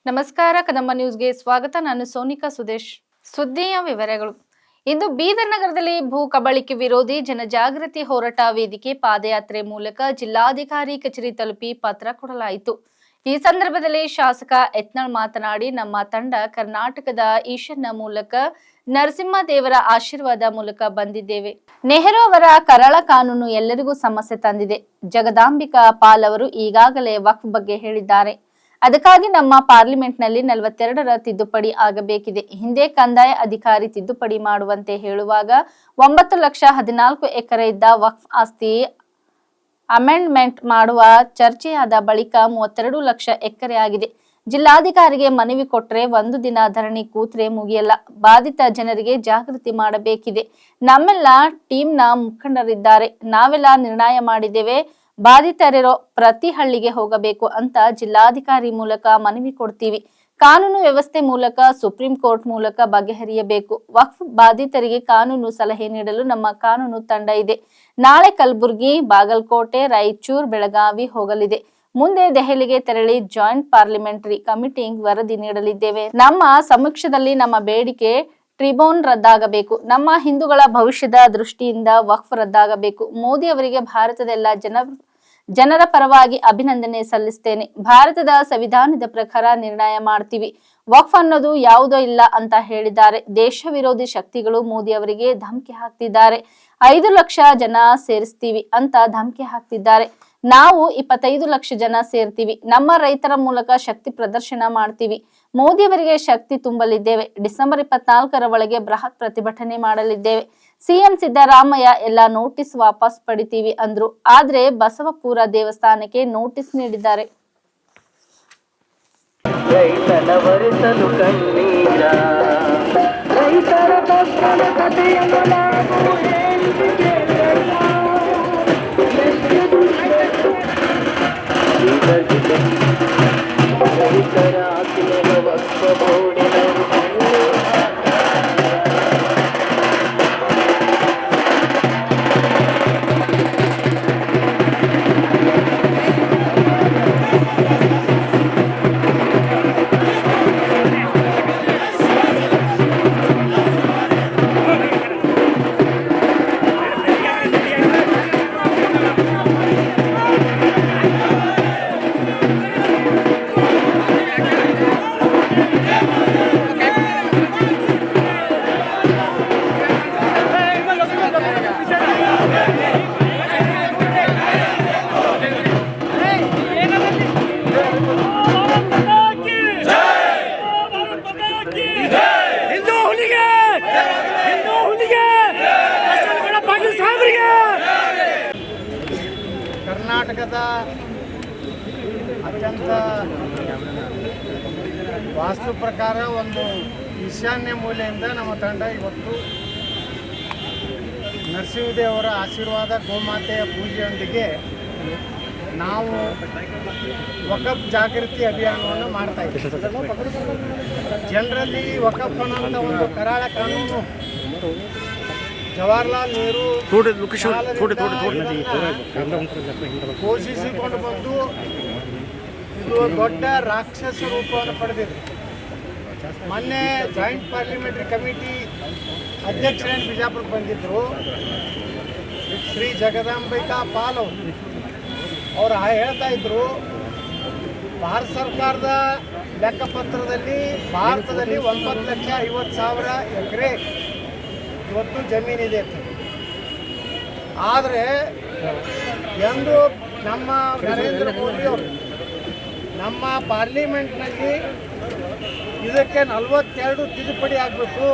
ನಮಸ್ಕಾರ ಕದಂಬ ನ್ಯೂಸ್ಗೆ ಸ್ವಾಗತ. ನಾನು ಸೋನಿಕಾ ಸುದೇಶ್. ಸುದ್ದಿಯ ವಿವರಗಳು. ಇಂದು ಬೀದರ್ ನಗರದಲ್ಲಿ ಭೂ ಕಬಳಿಕೆ ವಿರೋಧಿ ಜನಜಾಗೃತಿ ಹೋರಾಟ ವೇದಿಕೆ ಪಾದಯಾತ್ರೆ ಮೂಲಕ ಜಿಲ್ಲಾಧಿಕಾರಿ ಕಚೇರಿ ತಲುಪಿ ಪತ್ರ ಕೊಡಲಾಯಿತು. ಈ ಸಂದರ್ಭದಲ್ಲಿ ಶಾಸಕ ಯತ್ನಾಳ್ ಮಾತನಾಡಿ, ನಮ್ಮ ತಂಡ ಕರ್ನಾಟಕದ ಈಶಾನ್ಯ ಮೂಲಕ ನರಸಿಂಹದೇವರ ಆಶೀರ್ವಾದ ಮೂಲಕ ಬಂದಿದ್ದೇವೆ. ನೆಹರು ಅವರ ಕರಾಳ ಕಾನೂನು ಎಲ್ಲರಿಗೂ ಸಮಸ್ಯೆ ತಂದಿದೆ. ಜಗದಾಂಬಿಕಾ ಪಾಲ್ ಅವರು ಈಗಾಗಲೇ ವಕ್ಫ್ ಬಗ್ಗೆ ಹೇಳಿದ್ದಾರೆ. ಅದಕ್ಕಾಗಿ ನಮ್ಮ ಪಾರ್ಲಿಮೆಂಟ್ನಲ್ಲಿ 42ರ ತಿದ್ದುಪಡಿ ಆಗಬೇಕಿದೆ. ಹಿಂದೆ ಕಂದಾಯ ಅಧಿಕಾರಿ ತಿದ್ದುಪಡಿ ಮಾಡುವಂತೆ ಹೇಳುವಾಗ 9,14 ಎಕರೆ ಇದ್ದ ವಕ್ಫ್ ಆಸ್ತಿ ಅಮೆಂಡ್ಮೆಂಟ್ ಮಾಡುವ ಚರ್ಚೆಯಾದ ಬಳಿಕ 32 ಲಕ್ಷ ಎಕರೆ ಆಗಿದೆ. ಜಿಲ್ಲಾಧಿಕಾರಿಗೆ ಮನವಿ ಕೊಟ್ರೆ ಒಂದು ದಿನ ಧರಣಿ ಕೂತ್ರೆ ಮುಗಿಯಲ್ಲ. ಬಾಧಿತ ಜನರಿಗೆ ಜಾಗೃತಿ ಮಾಡಬೇಕಿದೆ. ನಮ್ಮೆಲ್ಲ ಟೀಮ್ನ ಮುಖಂಡರಿದ್ದಾರೆ. ನಾವೆಲ್ಲ ನಿರ್ಣಯ ಮಾಡಿದ್ದೇವೆ. ಬಾಧಿತರಿರೋ ಪ್ರತಿ ಹಳ್ಳಿಗೆ ಹೋಗಬೇಕು ಅಂತ ಜಿಲ್ಲಾಧಿಕಾರಿ ಮೂಲಕ ಮನವಿ ಕೊಡ್ತೀವಿ. ಕಾನೂನು ವ್ಯವಸ್ಥೆ ಮೂಲಕ ಸುಪ್ರೀಂ ಕೋರ್ಟ್ ಮೂಲಕ ಬಗೆಹರಿಯಬೇಕು. ವಕ್ಫ್ ಬಾಧಿತರಿಗೆ ಕಾನೂನು ಸಲಹೆ ನೀಡಲು ನಮ್ಮ ಕಾನೂನು ತಂಡ ಇದೆ. ನಾಳೆ ಕಲಬುರಗಿ, ಬಾಗಲಕೋಟೆ, ರಾಯಚೂರು, ಬೆಳಗಾವಿ ಹೋಗಲಿದೆ. ಮುಂದೆ ದೆಹಲಿಗೆ ತೆರಳಿ ಜಾಯಿಂಟ್ ಪಾರ್ಲಿಮೆಂಟರಿ ಕಮಿಟಿಗೆ ವರದಿ ನೀಡಲಿದ್ದೇವೆ. ನಮ್ಮ ಸಮಕ್ಷಮದಲ್ಲಿ ನಮ್ಮ ಬೇಡಿಕೆ ಟ್ರಿಬ್ಯೂನ್ ರದ್ದಾಗಬೇಕು. ನಮ್ಮ ಹಿಂದೂಗಳ ಭವಿಷ್ಯದ ದೃಷ್ಟಿಯಿಂದ ವಕ್ಫ್ ರದ್ದಾಗಬೇಕು. ಮೋದಿ ಅವರಿಗೆ ಭಾರತದ ಎಲ್ಲ ಜನರ ಪರವಾಗಿ ಅಭಿನಂದನೆ ಸಲ್ಲಿಸ್ತೇನೆ. ಭಾರತದ ಸಂವಿಧಾನದ ಪ್ರಕಾರ ನಿರ್ಣಯ ಮಾಡ್ತೀವಿ. ವಕ್ಫ್ ಅನ್ನೋದು ಯಾವುದೋ ಇಲ್ಲ ಅಂತ ಹೇಳಿದ್ದಾರೆ. ದೇಶ ವಿರೋಧಿ ಶಕ್ತಿಗಳು ಮೋದಿ ಅವರಿಗೆ ಧಮಕಿ ಹಾಕ್ತಿದ್ದಾರೆ. 5 ಲಕ್ಷ ಜನ ಸೇರಿಸ್ತೀವಿ ಅಂತ ಧಮಕಿ ಹಾಕ್ತಿದ್ದಾರೆ. ನಾವು 25 ಲಕ್ಷ ಜನ ಸೇರ್ತೀವಿ. ನಮ್ಮ ರೈತರ ಮೂಲಕ ಶಕ್ತಿ ಪ್ರದರ್ಶನ ಮಾಡ್ತೀವಿ. ಮೋದಿ ಅವರಿಗೆ ಶಕ್ತಿ ತುಂಬಲಿದ್ದೇವೆ. ಡಿಸೆಂಬರ್ 24ರ ಒಳಗೆ ಬೃಹತ್ ಪ್ರತಿಭಟನೆ ಮಾಡಲಿದ್ದೇವೆ. ಸಿಎಂ ಸಿದ್ದರಾಮಯ್ಯ ಎಲ್ಲ ನೋಟಿಸ್ ವಾಪಸ್ ಪಡಿತೀವಿ ಅಂದ್ರು. ಆದ್ರೆ ಬಸವಪುರ ದೇವಸ್ಥಾನಕ್ಕೆ ನೋಟಿಸ್ ನೀಡಿದ್ದಾರೆ. ಕರ್ನಾಟಕದ ಅತ್ಯಂತ ವಾಸ್ತು ಪ್ರಕಾರ ಒಂದು ಈಶಾನ್ಯ ಮೂಲೆಯಿಂದ ನಮ್ಮ ತಂಡ ಇವತ್ತು ನರಸಿಂಹದೇವರ ಆಶೀರ್ವಾದ ಗೋಮಾತೆಯ ಪೂಜೆಯೊಂದಿಗೆ ನಾವು ವಕಫ್ ಜಾಗೃತಿ ಅಭಿಯಾನವನ್ನು ಮಾಡ್ತಾ ಇದ್ದೀವಿ. ಜನರಲ್ಲಿ ವಕಫ್ ಅನ್ನೋಂಥ ಒಂದು ಕರಾಳ ಕಾನೂನು ಜವಾಹರ್ಲಾಲ್ ನೆಹರು ಘೋಷಿಸಿಕೊಂಡು ಬಂದು ಇದು ದೊಡ್ಡ ರಾಕ್ಷಸ ರೂಪವನ್ನು ಪಡೆದಿದೆ. ಮೊನ್ನೆ ಜಾಯಿಂಟ್ ಪಾರ್ಲಿಮೆಂಟರಿ ಕಮಿಟಿ ಅಧ್ಯಕ್ಷರೇನು ಬಿಜಾಪುರಕ್ಕೆ ಬಂದಿದ್ದರು, ಶ್ರೀ ಜಗದಾಂಬಿಕಾ ಪಾಲ್ ಅವರು ಹೇಳ್ತಾ ಇದ್ರು, ಭಾರತ ಸರ್ಕಾರದ ಲೆಕ್ಕಪತ್ರದಲ್ಲಿ ಭಾರತದಲ್ಲಿ 9,50,000 ಎಕರೆ ಇವತ್ತು ಜಮೀನಿದೆ. ಆದರೆ ಎಂದು ನಮ್ಮ ನರೇಂದ್ರ ಮೋದಿ ಅವರು ನಮ್ಮ ಪಾರ್ಲಿಮೆಂಟ್ನಲ್ಲಿ ಇದಕ್ಕೆ 42 ತಿದ್ದುಪಡಿ ಆಗಬೇಕು,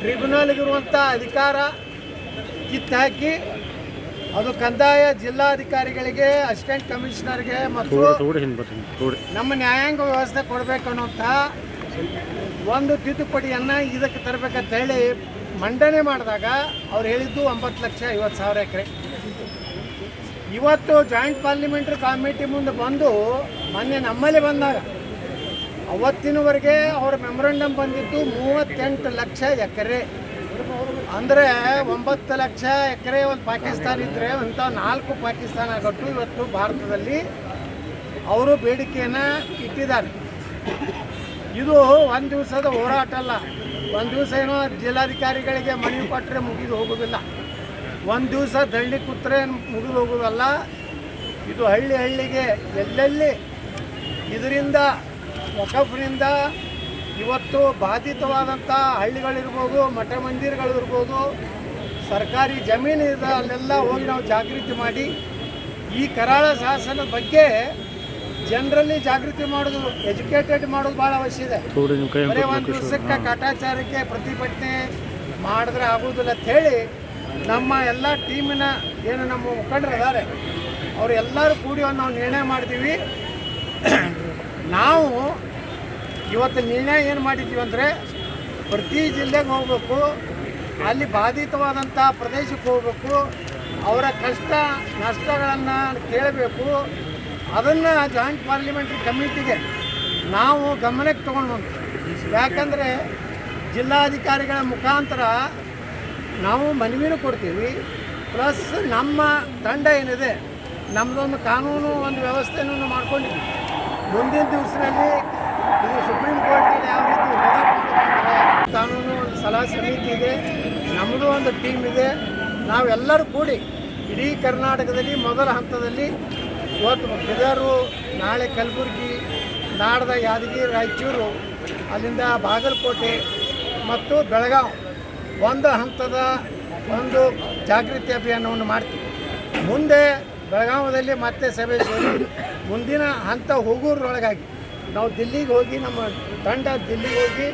ಟ್ರಿಬ್ಯುನಲ್ಗಿರುವಂಥ ಅಧಿಕಾರ ಕಿತ್ತಾಕಿ ಅದು ಕಂದಾಯ ಜಿಲ್ಲಾಧಿಕಾರಿಗಳಿಗೆ, ಅಸಿಸ್ಟೆಂಟ್ ಕಮಿಷನರ್ಗೆ ಮತ್ತು ನಮ್ಮ ನ್ಯಾಯಾಂಗ ವ್ಯವಸ್ಥೆ ಕೊಡಬೇಕು ಅನ್ನೋಂಥ ಒಂದು ತಿದ್ದುಪಡಿಯನ್ನು ಇದಕ್ಕೆ ತರಬೇಕಂತ ಹೇಳಿ ಮಂಡನೆ ಮಾಡಿದಾಗ ಅವ್ರು ಹೇಳಿದ್ದು 9,50,000 ಎಕರೆ. ಇವತ್ತು ಜಾಯಿಂಟ್ ಪಾರ್ಲಿಮೆಂಟ್ರಿ ಕಮಿಟಿ ಮುಂದೆ ಬಂದು ಮೊನ್ನೆ ನಮ್ಮಲ್ಲಿ ಬಂದಾಗ ಅವತ್ತಿನವರೆಗೆ ಅವ್ರ ಮೆಮೊರಂಡಮ್ ಬಂದಿದ್ದು 38 ಲಕ್ಷ ಎಕರೆ. ಅಂದರೆ 9 ಲಕ್ಷ ಎಕರೆ ಒಂದು ಪಾಕಿಸ್ತಾನ ಇದ್ದರೆ ಅಂಥ 4 ಪಾಕಿಸ್ತಾನ ಗಟ್ಟು ಇವತ್ತು ಭಾರತದಲ್ಲಿ ಅವರು ಬೇಡಿಕೆಯನ್ನು ಇಟ್ಟಿದ್ದಾರೆ. ಇದು ಒಂದು ದಿವಸದ ಹೋರಾಟ ಅಲ್ಲ. ಒಂದು ದಿವಸ ಏನೋ ಜಿಲ್ಲಾಧಿಕಾರಿಗಳಿಗೆ ಮನವಿ ಕೊಟ್ಟರೆ ಮುಗಿದು ಹೋಗೋದಿಲ್ಲ, ಒಂದು ದಿವಸ ದಳ್ಳಿ ಕೂತ್ರೆ ಮುಗಿದು ಹೋಗೋದಲ್ಲ. ಇದು ಹಳ್ಳಿ ಹಳ್ಳಿಗೆ ಎಲ್ಲೆಲ್ಲಿ ಇದರಿಂದ ವಕಫ್ನಿಂದ ಇವತ್ತು ಬಾಧಿತವಾದಂಥ ಹಳ್ಳಿಗಳಿರ್ಬೋದು, ಮಠ ಮಂದಿರಗಳಿರ್ಬೋದು, ಸರ್ಕಾರಿ ಜಮೀನು ಇದೆ, ಅಲ್ಲೆಲ್ಲ ಹೋಗಿ ನಾವು ಜಾಗೃತಿ ಮಾಡಿ ಈ ಕರಾಳ ಶಾಸನದ ಬಗ್ಗೆ ಜನರಲ್ಲಿ ಜಾಗೃತಿ ಮಾಡೋದು, ಎಜುಕೇಟೆಡ್ ಮಾಡೋದು ಭಾಳ ಅವಶ್ಯ ಇದೆ. ಬರೀ ಒಂದು ದಿವಸಕ್ಕೆ ಕಾಟಾಚಾರಕ್ಕೆ ಪ್ರತಿಭಟನೆ ಮಾಡಿದ್ರೆ ಆಗೋದಿಲ್ಲ ಅಂತ ಹೇಳಿ ನಮ್ಮ ಎಲ್ಲ ಟೀಮಿನ ಏನು ನಮ್ಮ ಮುಖಂಡರು ಇದ್ದಾರೆ ಅವರೆಲ್ಲರೂ ಕೂಡಿ ಒಂದು ನಾವು ನಿರ್ಣಯ ಮಾಡಿದ್ದೀವಿ. ನಾವು ಇವತ್ತು ನಿರ್ಣಯ ಏನು ಮಾಡಿದ್ದೀವಿ ಅಂದರೆ, ಪ್ರತಿ ಜಿಲ್ಲೆಗೆ ಹೋಗಬೇಕು, ಅಲ್ಲಿ ಬಾಧಿತವಾದಂಥ ಪ್ರದೇಶಕ್ಕೆ ಹೋಗಬೇಕು, ಅವರ ಕಷ್ಟ ನಷ್ಟಗಳನ್ನು ಕೇಳಬೇಕು. ಅದನ್ನು ಜಾಯಿಂಟ್ ಪಾರ್ಲಿಮೆಂಟ್ರಿ ಕಮಿಟಿಗೆ ನಾವು ಗಮನಕ್ಕೆ ತೊಗೊಂಡು ಬಂದು, ಯಾಕಂದರೆ ಜಿಲ್ಲಾಧಿಕಾರಿಗಳ ಮುಖಾಂತರ ನಾವು ಮನವಿನೂ ಕೊಡ್ತೀವಿ, ಪ್ಲಸ್ ನಮ್ಮ ತಂಡ ಏನಿದೆ ನಮ್ಮದೊಂದು ಕಾನೂನು ಒಂದು ವ್ಯವಸ್ಥೆಯನ್ನು ಮಾಡ್ಕೊಂಡಿದ್ವಿ. ಮುಂದಿನ ದಿವಸದಲ್ಲಿ ಇದು ಸುಪ್ರೀಂ ಕೋರ್ಟಲ್ಲಿ ಯಾವ ರೀತಿ ಹೋರಾಟ ಮಾಡ್ತಾರೆ, ಕಾನೂನು ಒಂದು ಸಲಹಾ ಸಮಿತಿ ಇದೆ, ನಮ್ಮದು ಒಂದು ಟೀಮ್ ಇದೆ. ನಾವೆಲ್ಲರೂ ಕೂಡಿ ಇಡೀ ಕರ್ನಾಟಕದಲ್ಲಿ ಮೊದಲ ಹಂತದಲ್ಲಿ ಇವತ್ತು ಬೀದರು, ನಾಳೆ ಕಲಬುರಗಿ, ನಾಡ್ದ ಯಾದಗಿರಿ, ರಾಯಚೂರು, ಅಲ್ಲಿಂದ ಬಾಗಲಕೋಟೆ ಮತ್ತು ಬೆಳಗಾವಿ ಒಂದು ಹಂತದ ಒಂದು ಜಾಗೃತಿ ಅಭಿಯಾನವನ್ನು ಮಾಡ್ತೀವಿ. ಮುಂದೆ ಬೆಳಗಾವದಲ್ಲಿ ಮತ್ತೆ ಸಭೆ ಸೇರಿ ಮುಂದಿನ ಹಂತ ಹೋಗೋದ್ರೊಳಗಾಗಿ ನಾವು ದಿಲ್ಲಿಗೆ ಹೋಗಿ, ನಮ್ಮ ತಂಡ ದಿಲ್ಲಿಗೆ ಹೋಗಿ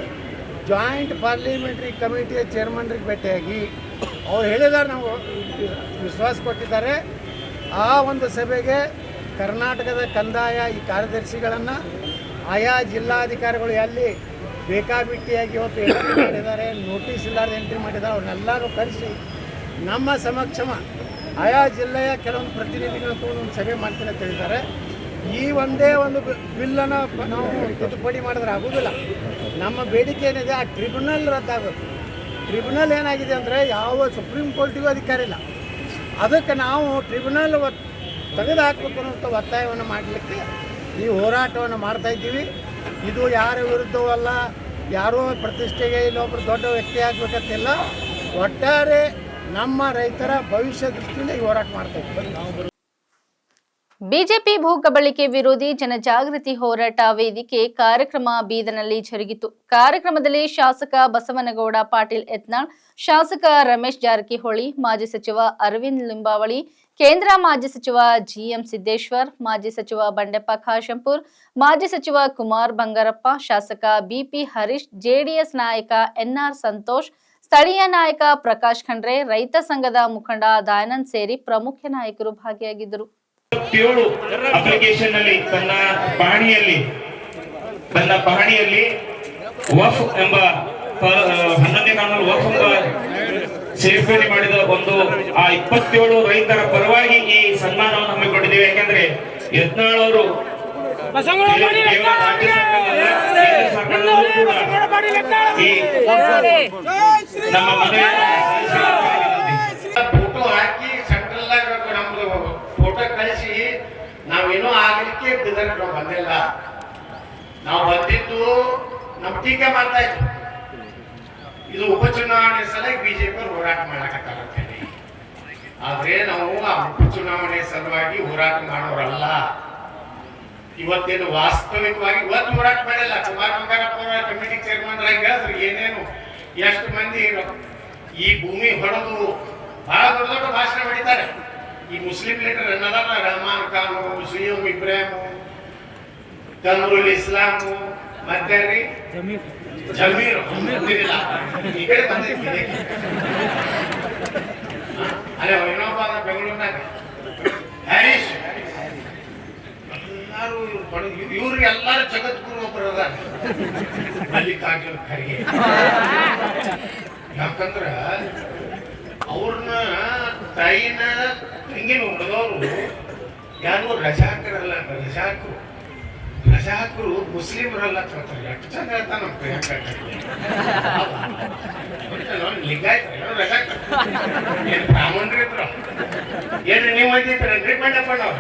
ಜಾಯಿಂಟ್ ಪಾರ್ಲಿಮೆಂಟ್ರಿ ಕಮಿಟಿಯ ಚೇರ್ಮನ್ರಿಗೆ ಭೇಟಿಯಾಗಿ ಅವ್ರು ಹೇಳಿದ್ದಾರೆ, ನಾವು ವಿಶ್ವಾಸ ಕೊಟ್ಟಿದ್ದಾರೆ. ಆ ಒಂದು ಸಭೆಗೆ ಕರ್ನಾಟಕದ ಕಂದಾಯ ಈ ಕಾರ್ಯದರ್ಶಿಗಳನ್ನು ಆಯಾ ಜಿಲ್ಲಾಧಿಕಾರಿಗಳು ಎಲ್ಲಿ ಬೇಕಾಬಿಟ್ಟಿಯಾಗಿ ಇವತ್ತು ಎಂಟ್ರಿ ಮಾಡಿದ್ದಾರೆ, ನೋಟಿಸ್ ಇಲ್ಲಾರ್ದು ಎಂಟ್ರಿ ಮಾಡಿದ್ದಾರೆ, ಅವ್ರನ್ನೆಲ್ಲರೂ ಕರೆಸಿ ನಮ್ಮ ಸಮಕ್ಷಮ ಆಯಾ ಜಿಲ್ಲೆಯ ಕೆಲವೊಂದು ಪ್ರತಿನಿಧಿಗಳನ್ನ ತಗೊಂಡು ಒಂದು ಸಭೆ ಮಾಡ್ತೀನಿ ಅಂತ ಹೇಳಿದ್ದಾರೆ. ಈ ಒಂದೇ ಒಂದು ಬಿಲ್ಲನ್ನು ನಾವು ತಿದ್ದುಪಡಿ ಮಾಡಿದ್ರೆ ಆಗೋದಿಲ್ಲ. ನಮ್ಮ ಬೇಡಿಕೆ ಏನಿದೆ, ಆ ಟ್ರಿಬ್ಯುನಲ್ ರದ್ದಾಗಬೇಕು. ಟ್ರಿಬ್ಯುನಲ್ ಏನಾಗಿದೆ ಅಂದರೆ, ಯಾವ ಸುಪ್ರೀಂ ಕೋರ್ಟಿಗೂ ಅಧಿಕಾರ ಇಲ್ಲ. ಅದಕ್ಕೆ ನಾವು ಟ್ರಿಬ್ಯುನಲ್ ತೆಗೆದು ಹಾಕಬೇಕು ಅನ್ನೋಂಥ ಒತ್ತಾಯವನ್ನು ಮಾಡಲಿಕ್ಕೆ ಈ ಹೋರಾಟವನ್ನು ಮಾಡ್ತಾಯಿದ್ದೀವಿ. ಇದು ಯಾರ ವಿರುದ್ಧವೂ ಅಲ್ಲ, ಯಾರೋ ಪ್ರತಿಷ್ಠೆಗೆ ಇಲ್ಲೊಬ್ಬರು ದೊಡ್ಡ ವ್ಯಕ್ತಿ ಆಗಬೇಕಂತಿಲ್ಲ. ಒಟ್ಟಾರೆ ನಮ್ಮ ರೈತರ ಭವಿಷ್ಯ ದೃಷ್ಟಿಯಿಂದ ಈ ಹೋರಾಟ ಮಾಡ್ತಾಯಿದ್ದೀವಿ. ಬಿಜೆಪಿ ಭೂ ಕಬಳಿಕೆ ವಿರೋಧಿ ಜನಜಾಗೃತಿ ಹೋರಾಟ ವೇದಿಕೆ ಕಾರ್ಯಕ್ರಮ ಬೀದರ್ನಲ್ಲಿ ಜರುಗಿತು. ಕಾರ್ಯಕ್ರಮದಲ್ಲಿ ಶಾಸಕ ಬಸವನಗೌಡ ಪಾಟೀಲ್ ಯತ್ನಾಳ್, ಶಾಸಕ ರಮೇಶ್ ಜಾರಕಿಹೊಳಿ, ಮಾಜಿ ಸಚಿವ ಅರವಿಂದ್ ಲಿಂಬಾವಳಿ, ಕೇಂದ್ರ ಮಾಜಿ ಸಚಿವ ಜಿಎಂ ಸಿದ್ದೇಶ್ವರ್, ಮಾಜಿ ಸಚಿವ ಬಂಡೆಪ್ಪ ಖಾಶಂಪುರ್, ಮಾಜಿ ಸಚಿವ ಕುಮಾರ್ ಬಂಗಾರಪ್ಪ, ಶಾಸಕ ಬಿಪಿ ಹರೀಶ್, ಜೆಡಿಎಸ್ ನಾಯಕ ಎನ್ಆರ್ ಸಂತೋಷ್, ಸ್ಥಳೀಯ ನಾಯಕ ಪ್ರಕಾಶ್ ಖಂಡ್ರೆ, ರೈತ ಸಂಘದ ಮುಖಂಡ ದಯಾನಂದ್ ಸೇರಿ ಪ್ರಮುಖ ನಾಯಕರು ಭಾಗಿಯಾಗಿದ್ದರು. 7 ಅಪ್ಲಿಕೇಶನ್ ನಲ್ಲಿ ತನ್ನ ಪಹಣಿಯಲ್ಲಿ ವಫ್ ಎಂಬ 11ನೇ ಕಾನೂನು ವಫ್ ಎಂಬ ಸೇರ್ಪಡೆ ಮಾಡಿದ ಒಂದು ಆ 27 ರೈತರ ಪರವಾಗಿ ಈ ಸನ್ಮಾನವನ್ನು ಹಮ್ಮಿಕೊಂಡಿದ್ದೇವೆ. ಯಾಕಂದ್ರೆ ಯತ್ನಾಳ್ ಅವರು ನಮ್ಮ ಮನೆ ಫೋಟೋ ಹಾಕಿ ಸೆಂಟ್ರಲ್ ನಮ್ದು ಫೋಟೋ ಕಳಿಸಿ ನಾವೇನೋ ಆಗ್ಲಿಕ್ಕೆ ಬಿದ್ದಕ್ಕೆ ನಾವು ಬಂದಿಲ್ಲ. ನಾವು ಬಂದಿದ್ದು ನಮ್ಮ ಟೀಕೆ ಮಾಡ್ತಾ ಇದ್ವಿ. ಇದು ಉಪಚುನಾವಣೆ ಸಲುವಾಗಿ ಬಿಜೆಪಿ ಹೋರಾಟ ಮಾಡಕತ್ತಾರಂತೇಳಿ. ಆದ್ರೆ ನಾವು ಆ ಉಪಚುನಾವಣೆ ಸಲುವಾಗಿ ಹೋರಾಟ ಮಾಡೋರಲ್ಲ. ಇವತ್ತೇನು ವಾಸ್ತವಿಕವಾಗಿ ಇವತ್ತು ಹೋರಾಟ ಮಾಡಿಲ್ಲ. ಕುಮಾರ್ ಬಂಗಾರಪ್ಪ ಅವರ ಕಮಿಟಿ ಚೇರ್ಮನ್ ಹೇಳಿದ್ರು ಏನೇನು ಎಷ್ಟು ಮಂದಿ ಈ ಭೂಮಿ ಹೊಡೆದು ಬಹಳ ದೊಡ್ಡ ದೊಡ್ಡ ಭಾಷಣ ಮಾಡಿದ್ದಾರೆ. ಈ Muslim leader ಅನ್ನೋದಲ್ಲ, Rahman Khan, ಸುಯಮ್ Ibrahim, ಕಮರುಲ್ Islam, ಮತ್ತೆ ಜಮೀರ್ ಈ ಕಡೆ ಬಂದಿದ್ದೀವಿ. ಅಲ್ಲೇ ಇನ್ನೊಬ್ಬ ಬೆಂಗಳೂರಿನಾಗ ಹರೀಶ್, ಎಲ್ಲರೂ ಇವ್ರಿಗೆ ಎಲ್ಲರೂ ಜಗದ್ಗುರು ಒಬ್ಬರು ಅದಾರ, ಮಲ್ಲಿಕಾರ್ಜುನ್ ಖರ್ಗೆ. ಯಾಕಂದ್ರ ಅವ್ರನ್ನ ತಾಯಿನ ತಂಗಿನ ಹೊಡೆದವರು ಯಾರು ರಜಾಕರಲ್ಲ. ರಜಾಕರು ಮುಸ್ಲಿಮರಲ್ಲ. ಎಷ್ಟು ಚಂದ ಹೇಳ್ತಾನ ಲಿಂಗಾಯ್ತ ಏನ್ ಬ್ರಾಹ್ಮಣರು ಇದ್ರು, ಏನು ನೀವು ಅಂದಿದ್ರಿ ಬಂಡಪ್ಪ ನಾವು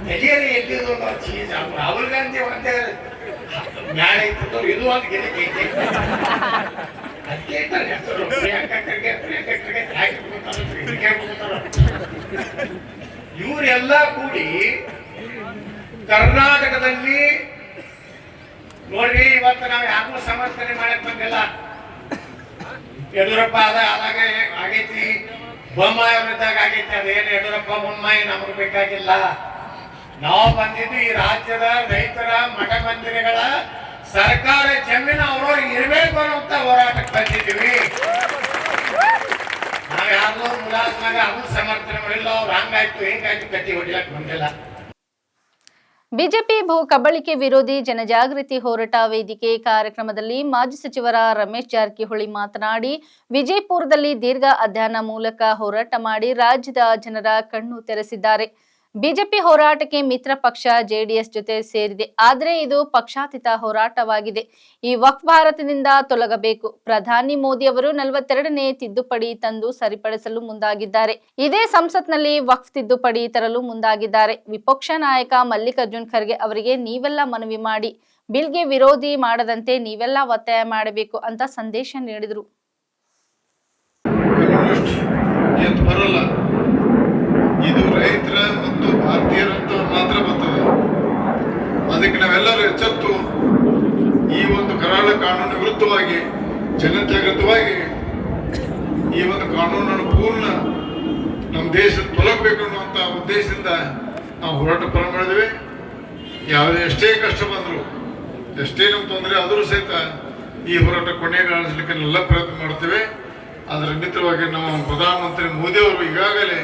ತಲೆಯಲ್ಲಿ ಎದ್ದಿದ್ದು ಚೀಸ್ ರಾಹುಲ್ ಗಾಂಧಿ ಒಂದೇ ನ್ಯಾಯ ಇತ್ತು, ಇದು ಒಂದು ಗಿರಿಕೆ ಅದಕ್ಕೆ ಹೆಸರು ಪ್ರಿಯಾಂಕಾ ಖರ್ಗೆ ಇವರೆಲ್ಲ ಕೂಡಿ ಕರ್ನಾಟಕದಲ್ಲಿ ನೋಡ್ರಿ ಇವತ್ತು ನಾವು ಯಾರು ಸಮರ್ಥನೆ ಮಾಡಕ್ ಬಂದಿಲ್ಲ. ಯಡಿಯೂರಪ್ಪ ಆದಾಗ ಆಗೈತಿ, ಬೊಮ್ಮಾಯಿ ಅವರಿದ್ದಾಗ ಆಗೈತಿ. ಅದೇನು ಯಡಿಯೂರಪ್ಪ ಬೊಮ್ಮಾಯಿ ನಮಗೆ ಬೇಕಾಗಿಲ್ಲ. ನಾವು ಬಂದಿದ್ದು ಈ ರಾಜ್ಯದ ರೈತರ ಮಠ ಮಂದಿರಗಳ ಸರ್ಕಾರ ಜಮೀನು ಅವ್ರವ್ರಿಗೆ ಇರಬೇಕು ಅನ್ನುವಂತ ಹೋರಾಟಕ್ಕೆ ಬಂದಿದ್ದೀವಿ. ನಾವ್ ಯಾರನ್ನೋ ಮುಲಾಜ್ನಾಗ ಅದು ಸಮರ್ಥನೆ ಮಾಡಿಲ್ಲ, ಅವ್ರು ಹಂಗಾಯ್ತು ಹಿಂಗಾಯ್ತು ಕಟ್ಟಿ ಹೊಡಿಲಕ್ ಬಂದಿಲ್ಲ. ಬಿಜೆಪಿ ಭೂ ಕಬಳಿಕೆ ವಿರೋಧಿ ಜನಜಾಗೃತಿ ಹೋರಾಟ ವೇದಿಕೆ ಕಾರ್ಯಕ್ರಮದಲ್ಲಿ ಮಾಜಿ ಸಚಿವರ ರಮೇಶ್ ಜಾರಕಿಹೊಳಿ ಮಾತನಾಡಿ, ವಿಜಯಪುರದಲ್ಲಿ ದೀರ್ಘ ಅಧ್ಯಯನ ಮೂಲಕ ಹೋರಾಟ ಮಾಡಿ ರಾಜ್ಯದ ಜನರ ಕಣ್ಣು ತೆರೆಸಿದ್ದಾರೆ. ಬಿಜೆಪಿ ಹೋರಾಟಕ್ಕೆ ಮಿತ್ರ ಪಕ್ಷ ಜೆಡಿಎಸ್ ಜೊತೆ ಸೇರಿದೆ, ಆದರೆ ಇದು ಪಕ್ಷಾತೀತ ಹೋರಾಟವಾಗಿದೆ. ಈ ವಕ್ಫ್ ಭಾರತದಿಂದ ತೊಲಗಬೇಕು. ಪ್ರಧಾನಿ ಮೋದಿ ಅವರು 42ನೇ ತಿದ್ದುಪಡಿ ತಂದು ಸರಿಪಡಿಸಲು ಮುಂದಾಗಿದ್ದಾರೆ. ಇದೇ ಸಂಸತ್ನಲ್ಲಿ ವಕ್ಫ್ ತಿದ್ದುಪಡಿ ತರಲು ಮುಂದಾಗಿದ್ದಾರೆ. ವಿಪಕ್ಷ ನಾಯಕ ಮಲ್ಲಿಕಾರ್ಜುನ್ ಖರ್ಗೆ ಅವರಿಗೆ ನೀವೆಲ್ಲ ಮನವಿ ಮಾಡಿ ಬಿಲ್ಗೆ ವಿರೋಧಿ ಮಾಡದಂತೆ ನೀವೆಲ್ಲ ಒತ್ತಾಯ ಮಾಡಬೇಕು ಅಂತ ಸಂದೇಶ ನೀಡಿದರು. ಇದು ರೈತರ ಮತ್ತು ಭಾರತೀಯರಂತ ಮಾತ್ರ ಬರ್ತದೆ. ಅದಕ್ಕೆ ನಾವೆಲ್ಲರೂ ಎಚ್ಚೆತ್ತು ಈ ಒಂದು ಕರಾಳ ಕಾನೂನು ವಿರುದ್ಧವಾಗಿ ಜನಜಾಗೃತವಾಗಿ ಈ ಒಂದು ಕಾನೂನನ್ನು ಪೂರ್ಣ ನಮ್ಮ ದೇಶ ತೊಲಗಬೇಕು ಅನ್ನುವಂಥ ಉದ್ದೇಶದಿಂದ ನಾವು ಹೋರಾಟ ಪ್ರಾರಂಭ ಮಾಡಿದ್ವಿ. ಯಾವುದೇ ಎಷ್ಟೇ ಕಷ್ಟ ಬಂದರು, ಎಷ್ಟೇ ನಮ್ಗೆ ತೊಂದರೆ ಆದರೂ ಸಹಿತ ಈ ಹೋರಾಟ ಕೊನೆಗಾಣಿಸಲಿಕ್ಕೆ ಎಲ್ಲ ಪ್ರಯತ್ನ ಮಾಡ್ತೇವೆ. ಅದರ ಮಿತ್ರವಾಗಿ ನಮ್ಮ ಪ್ರಧಾನಮಂತ್ರಿ ಮೋದಿಯವರು ಈಗಾಗಲೇ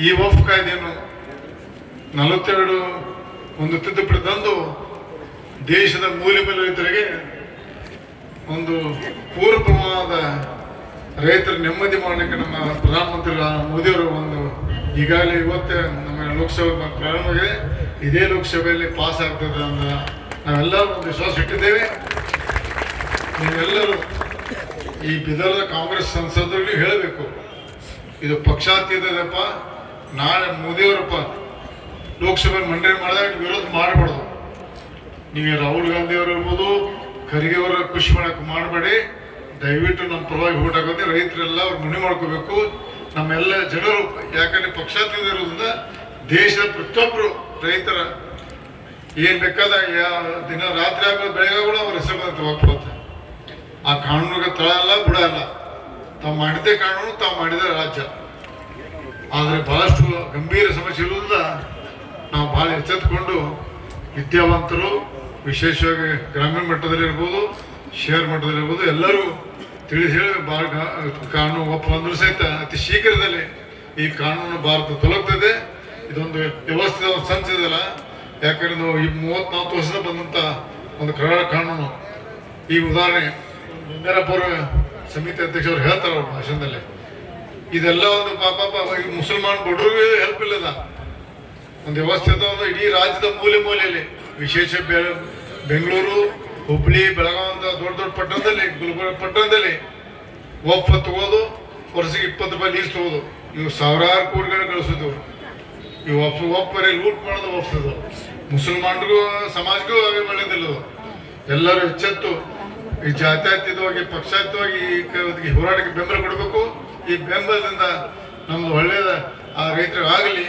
ಈ ವಕ್ಫ್ ಕಾಯ್ದೆಯನ್ನು 42 ಒಂದು ತಿದ್ದುಪಡಿ ತಂದು ದೇಶದ ಮೂಲಭೂತ ರೈತರಿಗೆ ಒಂದು ಪೂರ್ಣ ಪ್ರಮಾಣದ ರೈತರ ನೆಮ್ಮದಿ ಮಾಡಲಿಕ್ಕೆ ನಮ್ಮ ಪ್ರಧಾನಮಂತ್ರಿ ಮೋದಿಯವರು ಒಂದು ಈಗಾಗಲೇ ಇವತ್ತೇ ನಮ್ಮ ಲೋಕಸಭೆ ಪ್ರಾರಂಭವಾಗಿದೆ. ಇದೇ ಲೋಕಸಭೆಯಲ್ಲಿ ಪಾಸ್ ಆಗ್ತದೆ ಅಂತ ನಾವೆಲ್ಲರೂ ಒಂದು ವಿಶ್ವಾಸ ಇಟ್ಟಿದ್ದೇವೆ. ನೀವೆಲ್ಲರೂ ಈ ಬಿದರದ ಕಾಂಗ್ರೆಸ್ ಸಂಸದರಿಗೆ ಹೇಳಬೇಕು, ಇದು ಪಕ್ಷಾತೀತದಪ್ಪ. ನಾಳೆ ಮೋದಿಯವರಪ್ಪ ಲೋಕಸಭೆ ಮಂಡನೆ ಮಾಡಿದಾಗ ವಿರೋಧ ಮಾಡಬಾರ್ದು. ನೀವು ರಾಹುಲ್ ಗಾಂಧಿ ಅವರು ಇರ್ಬೋದು, ಖರ್ಗೆ ಅವರ ಖುಷಿ ಮಾಡಕ್ಕೆ ಮಾಡಬೇಡಿ. ದಯವಿಟ್ಟು ನಮ್ಮ ಪರವಾಗಿ ಓಟ್ ಹಾಕೋದೇ ರೈತರೆಲ್ಲ ಅವ್ರು ಮನೆ ಮಾಡ್ಕೋಬೇಕು. ನಮ್ಮೆಲ್ಲ ಜನರು ಯಾಕಂದ್ರೆ ಪಕ್ಷಾತೀತ ಇರೋದ್ರಿಂದ ದೇಶದ ಪ್ರತಿಯೊಬ್ಬರು ರೈತರ ಏನ್ ಬೇಕಾದ ದಿನ ರಾತ್ರಿ ಆಗೋದು ಬೆಳಗಾಗಳು ಅವ್ರ ಹೆಸರು ತಗೋಬಹುದು. ಆ ಕಾನೂನಿಗೆ ತಳ ಅಲ್ಲ ಬುಡ ಅಲ್ಲ. ತಾವು ಮಾಡಿದ್ದೇ ಕಾನೂನು, ತಾವು ಮಾಡಿದ ರಾಜ್ಯ. ಆದರೆ ಬಹಳಷ್ಟು ಗಂಭೀರ ಸಮಸ್ಯೆ ಇರುವುದರಿಂದ ನಾವು ಬಹಳ ಎಚ್ಚೆತ್ತುಕೊಂಡು ವಿದ್ಯಾವಂತರು, ವಿಶೇಷವಾಗಿ ಗ್ರಾಮೀಣ ಮಟ್ಟದಲ್ಲಿರ್ಬೋದು, ಶಹರ ಮಟ್ಟದಲ್ಲಿರ್ಬೋದು, ಎಲ್ಲರೂ ತಿಳಿಸಿ ಹೇಳಿ ಭಾಳ ಕಾನೂನು ಒಪ್ಪ ಬಂದರೂ ಸಹಿತ ಅತಿ ಶೀಘ್ರದಲ್ಲಿ ಈ ಕಾನೂನು ಭಾರತ ತೊಲಗ್ತದೆ. ಇದೊಂದು ವ್ಯವಸ್ಥಿತ ಸಂಸದಲ್ಲ. ಯಾಕಂದ್ರೆ ನಾವು ಈ 34 ವರ್ಷದ ಬಂದಂಥ ಒಂದು ಕರಾಳ ಕಾನೂನು. ಈ ಉದಾಹರಣೆ ನೇರಪೂರ್ವ ಸಮಿತಿ ಅಧ್ಯಕ್ಷರು ಹೇಳ್ತಾರೆ ಅವ್ರ ಭಾಷಣದಲ್ಲಿ. ಇದೆಲ್ಲ ಒಂದು ಪಾಪ ಮುಸಲ್ಮಾನ್ ಬಡ್ರಿಗೂ ಹೆಲ್ಪ್ ಇಲ್ಲದ ಒಂದು ವ್ಯವಸ್ಥಿತ ಒಂದು ಇಡೀ ರಾಜ್ಯದ ಮೂಲೆಯಲ್ಲಿ, ವಿಶೇಷ ಬೆಂಗಳೂರು, ಹುಬ್ಬಳ್ಳಿ, ಬೆಳಗಾವಿ ಅಂತ ದೊಡ್ಡ ದೊಡ್ಡ ಪಟ್ಟಣದಲ್ಲಿ, ಗುಲ್ಬರ್ಗ ಪಟ್ಟಣದಲ್ಲಿ ಒಪ್ಪ ತಗೋದು, ವರ್ಷಕ್ಕೆ 20 ರೂಪಾಯಿ ಲೀಸ್ ತಗೋದು. ಇವು ಸಾವಿರಾರು ಕೋಟಿಗಳು ಗಳಿಸೋದು. ಇವು ಒಪ್ಪರೆ ಲೂಟ್ ಮಾಡೋದು ಒಪ್ಸೋದು. ಮುಸಲ್ಮಾನರಿಗೂ ಸಮಾಜಕ್ಕೂ ಅವೇ ಒಳ್ಳೇದಿಲ್ಲ. ಎಲ್ಲರೂ ಎಚ್ಚೆತ್ತು ಈ ಜಾತ್ಯತೀತವಾಗಿ ಪಕ್ಷಾತೀತವಾಗಿ ಈ ಹೋರಾಟಕ್ಕೆ ಬೆಂಬಲ ಕೊಡಬೇಕು. ಈ ಬೆಂಬಲದಿಂದ ನಮ್ದು ಒಳ್ಳೆಯದ ಆ ರೈತರಿಗಾಗಲಿ.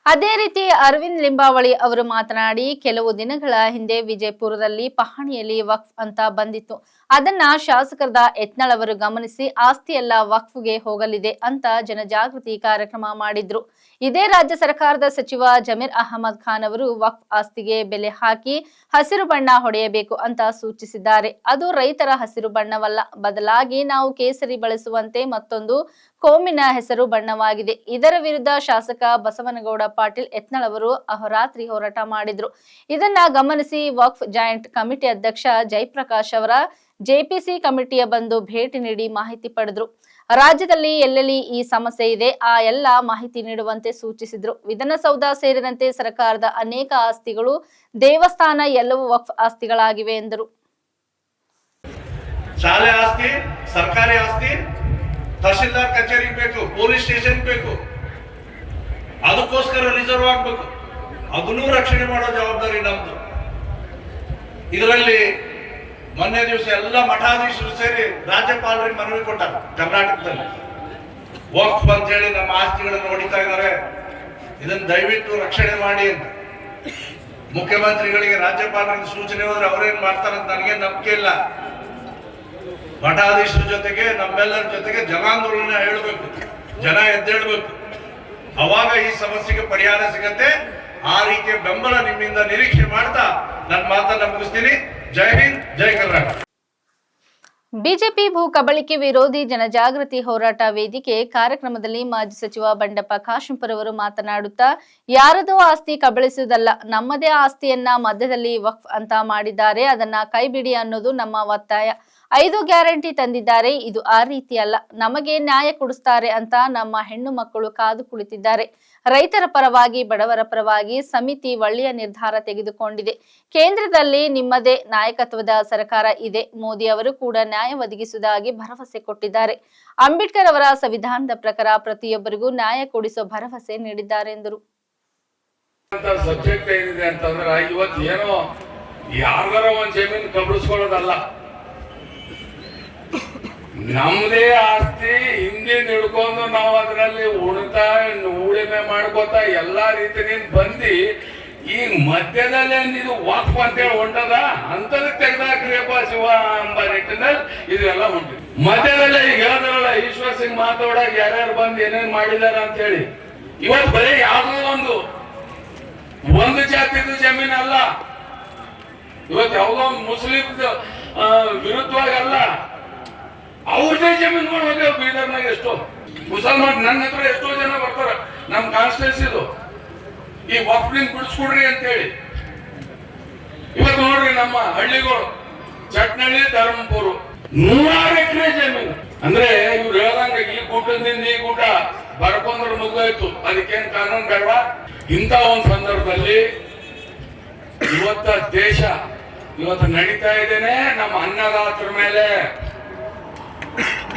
ಅದೇ ರೀತಿ ಅರವಿಂದ್ ಲಿಂಬಾವಳಿ ಅವರು ಮಾತನಾಡಿ, ಕೆಲವು ದಿನಗಳ ಹಿಂದೆ ವಿಜಯಪುರದಲ್ಲಿ ಪಹಣಿಯಲ್ಲಿ ವಕ್ಫ್ ಅಂತ ಬಂದಿತ್ತು. ಅದನ್ನ ಶಾಸಕರಾದ ಯತ್ನಾಳ್ ಅವರು ಗಮನಿಸಿ ಆಸ್ತಿ ಎಲ್ಲ ವಕ್ಫ್ಗೆ ಹೋಗಲಿದೆ ಅಂತ ಜನಜಾಗೃತಿ ಕಾರ್ಯಕ್ರಮ ಮಾಡಿದ್ರು. ಇದೇ ರಾಜ್ಯ ಸರ್ಕಾರದ ಸಚಿವ ಜಮೀರ್ ಅಹಮದ್ ಖಾನ್ ಅವರು ವಕ್ಫ್ ಆಸ್ತಿಗೆ ಬೆಲೆ ಹಾಕಿ ಹಸಿರು ಬಣ್ಣ ಹೊಡೆಯಬೇಕು ಅಂತ ಸೂಚಿಸಿದ್ದಾರೆ. ಅದು ರೈತರ ಹಸಿರು ಬಣ್ಣವಲ್ಲ, ಬದಲಾಗಿ ನಾವು ಕೇಸರಿ ಬಳಸುವಂತೆ ಮತ್ತೊಂದು ಕೋಮಿನ ಹೆಸರು ಬಣ್ಣವಾಗಿದೆ. ಇದರ ವಿರುದ್ಧ ಶಾಸಕ ಬಸವನಗೌಡ ಪಾಟೀಲ್ ಯತ್ನಾಳ್ ಅವರು ಅಹೋರಾತ್ರಿ ಹೋರಾಟ ಮಾಡಿದ್ರು. ಇದನ್ನ ಗಮನಿಸಿ ವಕ್ಫ್ ಜಾಯಿಂಟ್ ಕಮಿಟಿ ಅಧ್ಯಕ್ಷ ಜಯಪ್ರಕಾಶ್ ಅವರ ಜೆಪಿಸಿ ಕಮಿಟಿಯ ಬಂದು ಭೇಟಿ ನೀಡಿ ಮಾಹಿತಿ ಪಡೆದ್ರು. ರಾಜ್ಯದಲ್ಲಿ ಎಲ್ಲೆಲ್ಲಿ ಈ ಸಮಸ್ಯೆ ಇದೆ ಆ ಎಲ್ಲ ಮಾಹಿತಿ ನೀಡುವಂತೆ ಸೂಚಿಸಿದ್ರು. ವಿಧಾನಸೌಧ ಸೇರಿದಂತೆ ಸರ್ಕಾರದ ಅನೇಕ ಆಸ್ತಿಗಳು, ದೇವಸ್ಥಾನ ಎಲ್ಲವೂ ವಕ್ಫ್ ಆಸ್ತಿಗಳಾಗಿವೆ ಎಂದರು. ಶಾಲೆ ಆಸ್ತಿ, ಸರ್ಕಾರಿ ಆಸ್ತಿ, ತಹಶೀಲ್ದಾರ್ ಕಚೇರಿ ಬೇಕು, ಪೊಲೀಸ್ ಸ್ಟೇಷನ್ ಬೇಕು, ಅದಕ್ಕೋಸ್ಕರ ರಿಸರ್ವ್ ಆಗ್ಬೇಕು. ಅದನ್ನೂ ರಕ್ಷಣೆ ಮಾಡೋ ಜವಾಬ್ದಾರಿ ನಮ್ದು. ಇದರಲ್ಲಿ ಮೊನ್ನೆ ದಿವಸ ಎಲ್ಲ ಮಠಾಧೀಶರು ಸೇರಿ ರಾಜ್ಯಪಾಲರಿಗೆ ಮನವಿ ಕೊಟ್ಟಾರೆ. ಕರ್ನಾಟಕದಲ್ಲಿ ವಕ್ಫ್ ಅಂತ ಹೇಳಿ ನಮ್ಮ ಆಸ್ತಿಗಳನ್ನು ಹೊಡಿತಾ ಇದ್ದಾರೆ, ಇದನ್ನ ದಯವಿಟ್ಟು ರಕ್ಷಣೆ ಮಾಡಿ ಅಂತ ಮುಖ್ಯಮಂತ್ರಿಗಳಿಗೆ ರಾಜ್ಯಪಾಲರಿಗೆ ಸೂಚನೆ ಹೋದ್ರೆ ಅವ್ರೇನ್ ಮಾಡ್ತಾರಂತ ನನಗೆ ನಂಬಿಕೆ ಇಲ್ಲ. ಮಠಾಧೀಶರ ಜೊತೆಗೆ ನಮ್ಮೆಲ್ಲರ ಜೊತೆಗೆ ಜನಾಂದೋಲನ ಹೇಳ್ಬೇಕು, ಜನ ಎದ್ದೇಳ್ಬೇಕು, ಅವಾಗ ಈ ಸಮಸ್ಯೆಗೆ ಪರಿಹಾರ ಸಿಗತ್ತೆ. ಆ ರೀತಿಯ ಬೆಂಬಲ ನಿಮ್ಮಿಂದ ನಿರೀಕ್ಷೆ ಮಾಡ್ತಾ ನನ್ನ ಮಾತನ್ನ ಮುಗಿಸ್ತೀನಿ. ಜೈ ಹಿಂದ್, ಜೈ ಕರ್ನಾಟಕ. ಬಿಜೆಪಿ ಭೂ ಕಬಳಿಕೆ ವಿರೋಧಿ ಜನಜಾಗೃತಿ ಹೋರಾಟ ವೇದಿಕೆ ಕಾರ್ಯಕ್ರಮದಲ್ಲಿ ಮಾಜಿ ಸಚಿವ ಬಂಡೆಪ್ಪ ಕಾಶೆಂಪುರ ಅವರು ಮಾತನಾಡುತ್ತಾ, ಯಾರದೋ ಆಸ್ತಿ ಕಬಳಿಸುವುದಲ್ಲ, ನಮ್ಮದೇ ಆಸ್ತಿಯನ್ನ ಮಧ್ಯದಲ್ಲಿ ವಕ್ಫ್ ಅಂತ ಮಾಡಿದ್ದಾರೆ, ಅದನ್ನ ಕೈಬಿಡಿ ಅನ್ನೋದು ನಮ್ಮ ಒತ್ತಾಯ. 5 ಗ್ಯಾರಂಟಿ ತಂದಿದ್ದಾರೆ, ಇದು ಆ ರೀತಿ ಅಲ್ಲ, ನಮಗೆ ನ್ಯಾಯ ಕೊಡಿಸ್ತಾರೆ ಅಂತ ನಮ್ಮ ಹೆಣ್ಣು ಮಕ್ಕಳು ಕಾದು ಕುಳಿತಿದ್ದಾರೆ. ರೈತರ ಪರವಾಗಿ ಬಡವರ ಪರವಾಗಿ ಸಮಿತಿ ಒಳ್ಳೆಯ ನಿರ್ಧಾರ ತೆಗೆದುಕೊಂಡಿದೆ. ಕೇಂದ್ರದಲ್ಲಿ ನಿಮ್ಮದೇ ನಾಯಕತ್ವದ ಸರ್ಕಾರ ಇದೆ. ಮೋದಿ ಅವರು ಕೂಡ ನ್ಯಾಯ ಒದಗಿಸುವುದಾಗಿ ಭರವಸೆ ಕೊಟ್ಟಿದ್ದಾರೆ. ಅಂಬೇಡ್ಕರ್ ಅವರ ಸಂವಿಧಾನದ ಪ್ರಕಾರ ಪ್ರತಿಯೊಬ್ಬರಿಗೂ ನ್ಯಾಯ ಕೊಡಿಸುವ ಭರವಸೆ ನೀಡಿದ್ದಾರೆ ಎಂದರು. ಸಬ್ಜೆಕ್ಟ್ ಏನಿದೆ ಅಂತಂದ್ರೆ ಇವತ್ತು ಏನೋ ಯಾರ್ದಾರ ಒಂದ್ ಜಮೀನು ಕಬಳಿಸ್ಕೊಳ್ಳೋದಲ್ಲ, ನಮ್ದೇ ಆಸ್ತಿ ಹಿಂದಿನ ಹಿಡ್ಕೊಂಡು ನಾವು ಅದರಲ್ಲಿ ಉಳಿಮೆ ಮಾಡ್ಕೋತಾ ಎಲ್ಲಾ ರೀತಿಯಿಂದ ಬಂದು ಈಗ ಮಧ್ಯದಲ್ಲಿ ಇದು ವಾಕ್ಫ್ ಅಂತೇಳಿ ಹೊಂಟದ ಅಂತದಕ್ಕೆ ತೆಗೆದಾಕ್ರಿಯಪ್ಪ ಶಿವ ಎಂಬ ನಿಟ್ಟಿನಲ್ಲಿ ಇದೆಲ್ಲ ಹೊಂಟಿದೆ. ಮಧ್ಯದಲ್ಲಿ ಈಗ ಹೇಳಿದ್ರಲ್ಲ ಈಶ್ವರ್ ಸಿಂಗ್ ಮಾತಾಡಾಗ ಯಾರ್ಯಾರು ಬಂದು ಏನೇನ್ ಮಾಡಿದಾರ ಅಂತ ಹೇಳಿ, ಇವತ್ತು ಬರೀ ಯಾವ್ದೋ ಒಂದು ಜಾತಿದು ಜಮೀನಲ್ಲ, ಇವತ್ತು ಯಾವ್ದೋ ಮುಸ್ಲಿಂ ವಿರುದ್ಧವಾಗಲ್ಲ, ಅವ್ರದೇ ಜಮೀನುಗಳು ಹೋಗ್ಯಾವ. ಬೀದರ್ನಾಗ ಎಷ್ಟೋ ಮುಸಲ್ಮಾನ್ ನನ್ನ ಹತ್ರ ಎಷ್ಟೋ ಜನ ಬರ್ತಾರ, ನಮ್ ಕಾನ್ಸ್ಟಿಟ್ಯೂನ್ಸಿದು ಈ ವಕ್ಫ್ಲಿಂಗ್ ಬಿಡಿಸ್ಕೊಡ್ರಿ ಅಂತ ಹೇಳಿ. ಇವತ್ತು ನೋಡ್ರಿ ನಮ್ಮ ಹಳ್ಳಿಗಳು ಚಟ್ನಳ್ಳಿ, ಧರ್ಮಪುರ 100 ಎಕರೆ ಜಮೀನು. ಅಂದ್ರೆ ಇವ್ರು ಹೇಳ್ದಂಗ ಈ ಕೂಟದಿಂದ ಈ ಕೂಟ ಬರ್ಕೊಂಡ್ರೆ ಮುಗಿದೋಯ್ತು, ಅದಕ್ಕೇನ್ ಕಾನೂನು ಬೇಡವಾ? ಇಂಥ ಒಂದು ಸಂದರ್ಭದಲ್ಲಿ ಇವತ್ತ ದೇಶ ಇವತ್ತು ನಡೀತಾ ಇದ್ದೇನೆ ನಮ್ಮ ಅನ್ನದಾತರ ಮೇಲೆ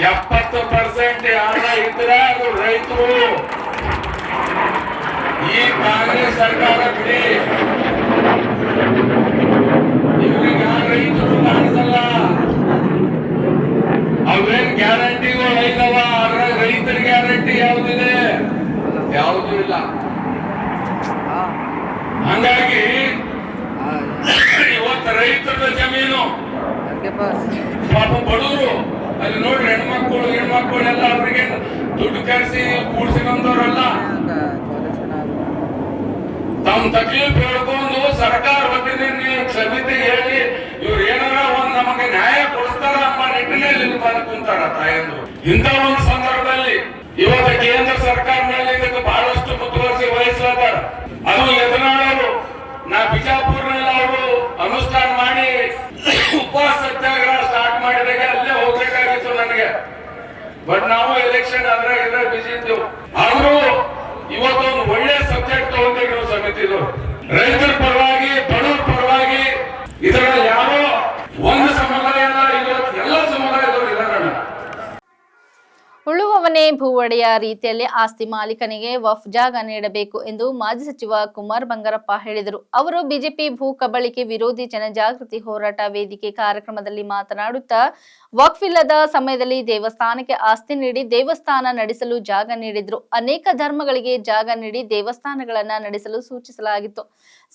70% ಆದ ಇದ್ರೆ ಅದು ರೈತರು. ಈ ಕಾಂಗ್ರೆಸ್ ಸರ್ಕಾರ ಬಿಡಿ, ಇವ್ರಿಗೆ ಯಾರು ರೈತರು ಕಾಣಿಸಲ್ಲ. ಅವೇನ್ ಗ್ಯಾರಂಟಿಗಳು ಐದವ, ಅದ್ರಾಗ ರೈತರ ಗ್ಯಾರಂಟಿ ಯಾವ್ದಿದೆ? ಯಾವುದೂ ಇಲ್ಲ. ಹಂಗಾಗಿ ಇವತ್ತು ರೈತರ ಜಮೀನು ಪಾಪ ಬಡವರು ಅಲ್ಲಿ ನೋಡ್ರಿ, ಹೆಣ್ಮಕ್ಳೆಲ್ಲ ಅವ್ರಿಗೆ ದುಡ್ಡು ಕರೆಸಿ ಕೂಡ್ಸಿಕೊಂಡವ್ರಲ್ಲ, ತಮ್ಮ ತಕ್ಲೀಫ್ ಹೇಳ್ಕೊಂಡು ಸರ್ಕಾರ ವತಿಯಿಂದ ಸಮಿತಿ ಹೇಳಿ ಇವ್ರು ಏನಾರ ಒಂದ್ ನಮಗೆ ನ್ಯಾಯ ಕೊಡಿಸ್ತಾರ ಎಂಬ ನಿಟ್ಟಿನಲ್ಲಿ ಇಲ್ಲಿ ಬಂದು ಕುಂತಾರ ತಾಯಂದ್ರು. ಇಂಥ ಒಂದು ಸಂದರ್ಭದಲ್ಲಿ ಇವತ್ತು ಕೇಂದ್ರ ಸರ್ಕಾರ ಮೇಲೆ ಇದಕ್ಕೆ ಬಹಳಷ್ಟು ಮುತುವರ್ಜಿ ವಹಿಸ್ಲಾರ. ಅದು ಯತ್ನಾಳವರು ನಾ ಬಿಜಾಪುರ್ನಲ್ಲಿ ಅವರು ಅನುಷ್ಠಾನ ಮಾಡಿ ಉಪವಾಸ ಸತ್ಯಾಗ್ರಹ ಸ್ಟಾರ್ಟ್ ಮಾಡಿದಾಗ ಅಲ್ಲೇ ಹೋಗ್ಬೇಕಾಗಿತ್ತು ನನಗೆ. ಬಟ್ ನಾವು ಎಲೆಕ್ಷನ್ ಅದ್ರಾಗ ಇದ್ರೆ ಬಿಸಿ ಇದ್ದೆವು. ಆದ್ರೂ ಇವತ್ತೊಂದು ಒಳ್ಳೆ ಸಬ್ಜೆಕ್ಟ್ ತಗೊಂಡಿದ್ರು ಸಮಿತಿದು, ರೈತರ ಪರವಾಗಿ ಬಡವರ ಪರವಾಗಿ. ಇದರಲ್ಲಿ ಯಾರೋ ಒಂದು ಸಮುದಾಯ ಅಲ್ಲ, ಇವತ್ತು ಎಲ್ಲ ಸಮುದಾಯದವರು ಇದ್ದಾರೆ. ಉಳುವವನೇ ಭೂ ಒಡೆಯ ರೀತಿಯಲ್ಲಿ ಆಸ್ತಿ ಮಾಲೀಕನಿಗೆ ವಫ್ ಜಾಗ ನೀಡಬೇಕು ಎಂದು ಮಾಜಿ ಸಚಿವ ಕುಮಾರ್ ಬಂಗಾರಪ್ಪ ಹೇಳಿದರು. ಅವರು ಬಿಜೆಪಿ ಭೂ ಕಬಳಿಕೆ ವಿರೋಧಿ ಜನಜಾಗೃತಿ ಹೋರಾಟ ವೇದಿಕೆ ಕಾರ್ಯಕ್ರಮದಲ್ಲಿ ಮಾತನಾಡುತ್ತಾ, ವಕ್ಫ್ ಇಲ್ಲದ ಸಮಯದಲ್ಲಿ ದೇವಸ್ಥಾನಕ್ಕೆ ಆಸ್ತಿ ನೀಡಿ ದೇವಸ್ಥಾನ ನಡೆಸಲು ಜಾಗ ನೀಡಿದ್ರು. ಅನೇಕ ಧರ್ಮಗಳಿಗೆ ಜಾಗ ನೀಡಿ ದೇವಸ್ಥಾನಗಳನ್ನ ನಡೆಸಲು ಸೂಚಿಸಲಾಗಿತ್ತು.